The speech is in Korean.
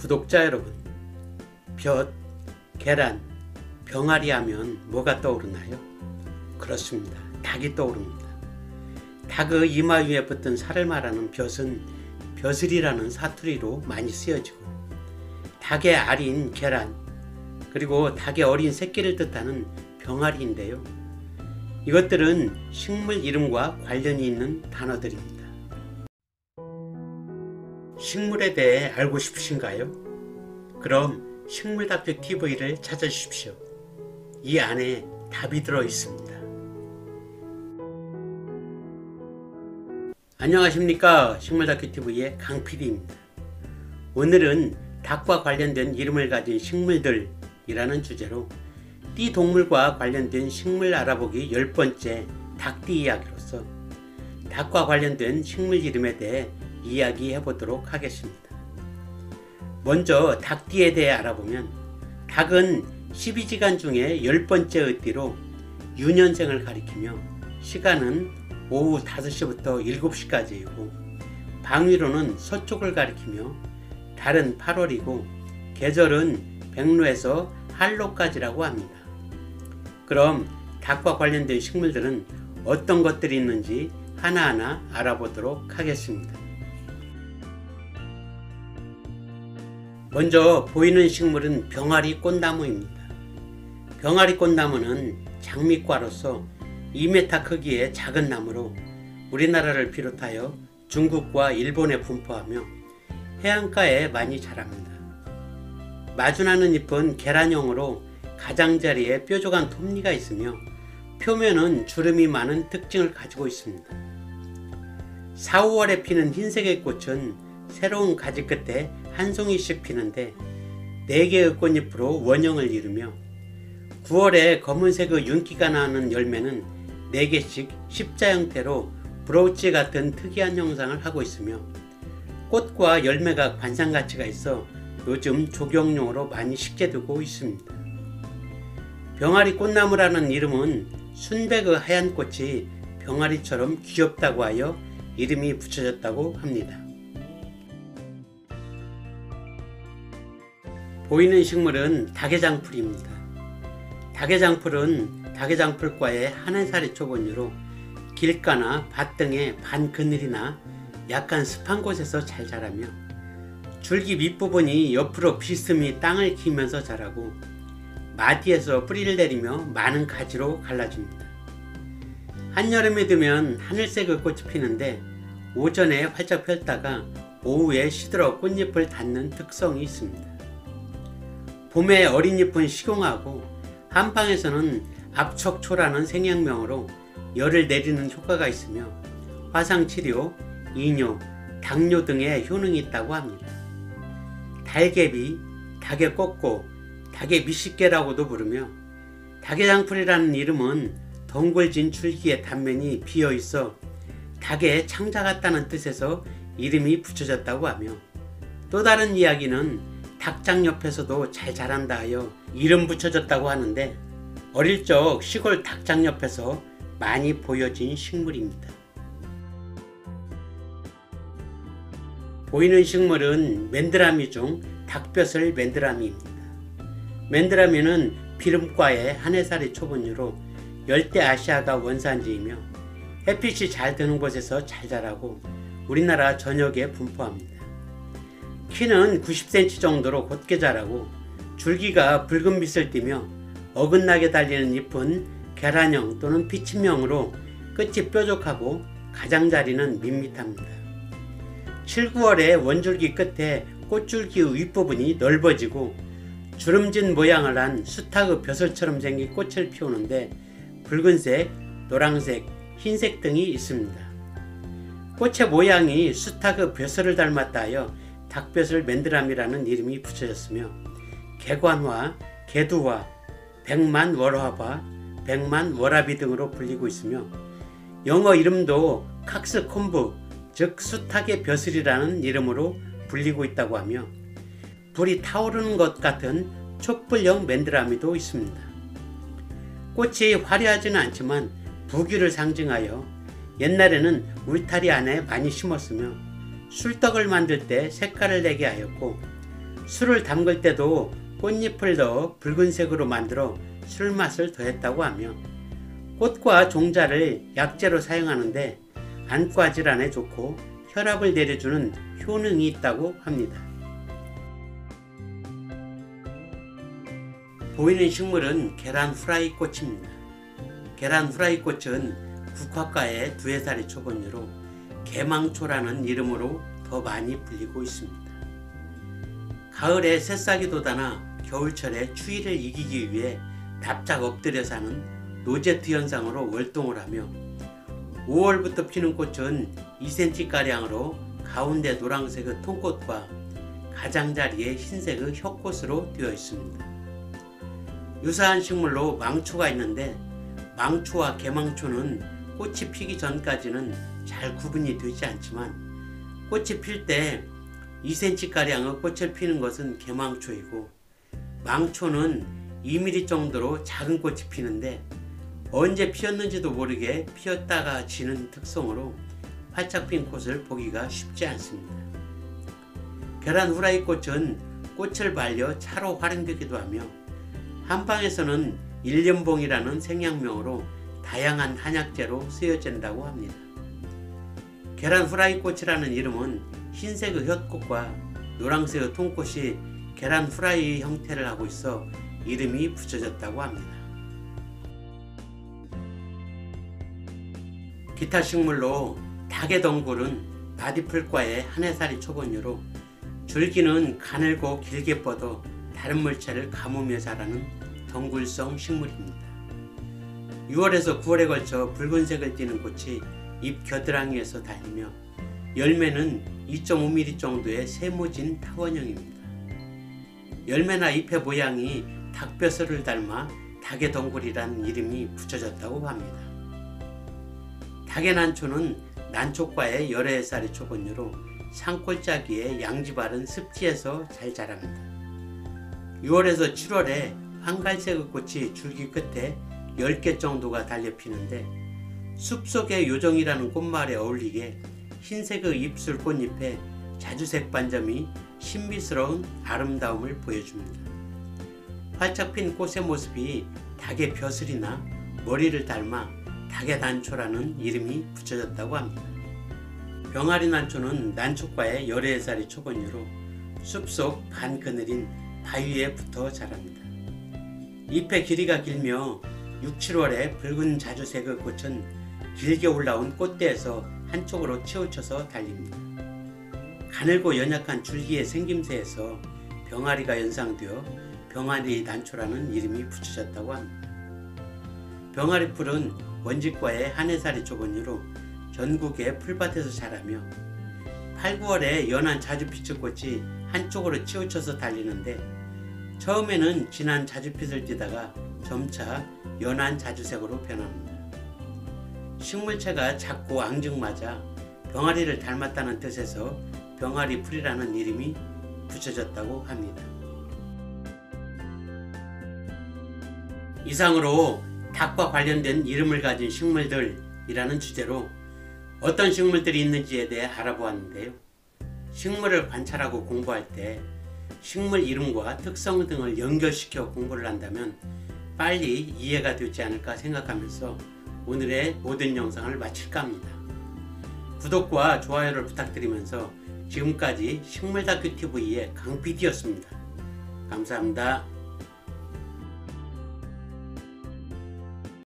구독자 여러분, 볕, 계란, 병아리 하면 뭐가 떠오르나요? 그렇습니다. 닭이 떠오릅니다. 닭의 이마 위에 붙은 살을 말하는 볕은 벼슬이라는 사투리로 많이 쓰여지고, 닭의 알인 계란, 그리고 닭의 어린 새끼를 뜻하는 병아리인데요. 이것들은 식물 이름과 관련이 있는 단어들입니다. 식물에 대해 알고 싶으신가요? 그럼 식물다큐 TV를 찾아주십시오. 이 안에 답이 들어 있습니다. 안녕하십니까, 식물다큐 TV의 강PD입니다. 오늘은 닭과 관련된 이름을 가진 식물들이라는 주제로 띠동물과 관련된 식물 알아보기 10번째 닭띠 이야기로서 닭과 관련된 식물 이름에 대해 이야기해 보도록 하겠습니다. 먼저 닭띠에 대해 알아보면, 닭은 12지간 중에 10번째의 띠로 유년생을 가리키며 시간은 오후 5시부터 7시까지이고 방위로는 서쪽을 가리키며 달은 8월이고 계절은 백로에서 한로까지라고 합니다. 그럼 닭과 관련된 식물들은 어떤 것들이 있는지 하나하나 알아보도록 하겠습니다. 먼저 보이는 식물은 병아리 꽃나무입니다. 병아리 꽃나무는 장미과로서 2m 크기의 작은 나무로 우리나라를 비롯하여 중국과 일본에 분포하며 해안가에 많이 자랍니다. 마주나는 잎은 계란형으로 가장자리에 뾰족한 톱니가 있으며 표면은 주름이 많은 특징을 가지고 있습니다. 4, 5월에 피는 흰색의 꽃은 새로운 가지 끝에 한 송이씩 피는데 4개의 꽃잎으로 원형을 이루며 9월에 검은색의 윤기가 나는 열매는 4개씩 십자 형태로 브로치 같은 특이한 형상을 하고 있으며 꽃과 열매가 관상가치가 있어 요즘 조경용으로 많이 식재되고 있습니다. 병아리 꽃나무라는 이름은 순백의 하얀 꽃이 병아리처럼 귀엽다고 하여 이름이 붙여졌다고 합니다. 보이는 식물은 다계장풀입니다. 다계장풀은 다계장풀과의 한해살이 초본류로 길가나 밭 등의 반그늘이나 약간 습한 곳에서 잘 자라며 줄기 밑부분이 옆으로 비스듬히 땅을 기면서 자라고 마디에서 뿌리를 내리며 많은 가지로 갈라집니다. 한여름이 되면 하늘색의 꽃이 피는데 오전에 활짝 폈다가 오후에 시들어 꽃잎을 닫는 특성이 있습니다. 봄에 어린 잎은 식용하고 한방에서는 압척초라는 생약명으로 열을 내리는 효과가 있으며 화상치료, 이뇨, 당뇨 등의 효능이 있다고 합니다. 달개비, 닭의 꺾고, 닭의 미식개라고도 부르며 닭의장풀이라는 이름은 덩굴진 줄기의 단면이 비어있어 닭의 창자 같다는 뜻에서 이름이 붙여졌다고 하며, 또 다른 이야기는 닭장 옆에서도 잘 자란다 하여 이름 붙여졌다고 하는데 어릴 적 시골 닭장 옆에서 많이 보여진 식물입니다. 보이는 식물은 맨드라미 중 닭벼슬 맨드라미입니다. 맨드라미는 비름과의 한해살이 초본류로 열대아시아가 원산지이며 햇빛이 잘 드는 곳에서 잘 자라고 우리나라 전역에 분포합니다. 키는 90cm 정도로 곧게 자라고 줄기가 붉은 빛을 띠며 어긋나게 달리는 잎은 계란형 또는 피침형으로 끝이 뾰족하고 가장자리는 밋밋합니다. 7, 9월에 원줄기 끝에 꽃줄기의 윗부분이 넓어지고 주름진 모양을 한 수탉의 벼슬처럼 생긴 꽃을 피우는데 붉은색, 노란색, 흰색 등이 있습니다. 꽃의 모양이 수탉의 벼슬을 닮았다 하여 닭벼슬 맨드라미라는 이름이 붙여졌으며 개관화, 개두화, 백만월화화, 백만워라비 등으로 불리고 있으며 영어 이름도 칵스콤브, 즉 수탉의 벼슬이라는 이름으로 불리고 있다고 하며 불이 타오르는 것 같은 촛불형 맨드라미도 있습니다. 꽃이 화려하지는 않지만 부귀를 상징하여 옛날에는 울타리 안에 많이 심었으며 술떡을 만들 때 색깔을 내게 하였고 술을 담글 때도 꽃잎을 넣어 붉은색으로 만들어 술맛을 더했다고 하며 꽃과 종자를 약재로 사용하는데 안과 질환에 좋고 혈압을 내려주는 효능이 있다고 합니다. 보이는 식물은 계란 후라이 꽃입니다. 계란 후라이 꽃은 국화과의 두해살이 초본류로 개망초라는 이름으로 더 많이 불리고 있습니다. 가을에 새싹이 돋아나 겨울철에 추위를 이기기 위해 납작 엎드려 사는 노제트 현상으로 월동을 하며 5월부터 피는 꽃은 2cm가량으로 가운데 노란색의 통꽃과 가장자리에 흰색의 혀꽃으로 되어 있습니다. 유사한 식물로 망초가 있는데 망초와 개망초는 꽃이 피기 전까지는 잘 구분이 되지 않지만 꽃이 필 때 2cm가량의 꽃을 피는 것은 개망초이고 망초는 2mm 정도로 작은 꽃이 피는데 언제 피었는지도 모르게 피었다가 지는 특성으로 활짝 핀 꽃을 보기가 쉽지 않습니다. 계란 후라이 꽃은 꽃을 말려 차로 활용되기도 하며 한방에서는 일년봉이라는 생약명으로 다양한 한약재로 쓰여진다고 합니다. 계란 후라이 꽃이라는 이름은 흰색의 혓꽃과 노란색의 통꽃이 계란 후라이 형태를 하고 있어 이름이 붙여졌다고 합니다. 기타 식물로 닭의 덩굴은 나디풀과의 한해살이 초본류로 줄기는 가늘고 길게 뻗어 다른 물체를 감으며 자라는 덩굴성 식물입니다. 6월에서 9월에 걸쳐 붉은색을 띠는 꽃이 잎 겨드랑이에서 달리며 열매는 2.5mm 정도의 세모진 타원형입니다. 열매나 잎의 모양이 닭벼슬을 닮아 닭의 덩굴이라는 이름이 붙여졌다고 합니다. 닭의 난초는 난초과의 열애살이 초본류로 산골짜기의 양지 바른 습지에서 잘 자랍니다. 6월에서 7월에 황갈색의 꽃이 줄기 끝에 10개 정도가 달려 피는데 숲속의 요정이라는 꽃말에 어울리게 흰색의 입술 꽃잎에 자주색 반점이 신비스러운 아름다움을 보여줍니다. 활짝 핀 꽃의 모습이 닭의 벼슬이나 머리를 닮아 닭의 난초라는 이름이 붙여졌다고 합니다. 병아리 난초는 난초과의 열애살이 초본류로 숲속 반그늘인 바위에 붙어 자랍니다. 잎의 길이가 길며 6, 7월에 붉은 자주색의 꽃은 길게 올라온 꽃대에서 한쪽으로 치우쳐서 달립니다. 가늘고 연약한 줄기의 생김새에서 병아리가 연상되어 병아리 난초라는 이름이 붙여졌다고 합니다. 병아리 풀은 원직과의 한해살이 초본류로 전국의 풀밭에서 자라며 8, 9월에 연한 자주빛의 꽃이 한쪽으로 치우쳐서 달리는데 처음에는 진한 자주빛을 띠다가 점차 연한 자주색으로 변합니다. 식물체가 작고 앙증맞아 병아리를 닮았다는 뜻에서 병아리 풀이라는 이름이 붙여졌다고 합니다. 이상으로 닭과 관련된 이름을 가진 식물들이라는 주제로 어떤 식물들이 있는지에 대해 알아보았는데요. 식물을 관찰하고 공부할 때 식물 이름과 특성 등을 연결시켜 공부를 한다면 빨리 이해가 되지 않을까 생각하면서 오늘의 모든 영상을 마칠까 합니다. 구독과 좋아요를 부탁드리면서 지금까지 식물다큐TV의 강PD였습니다. 감사합니다.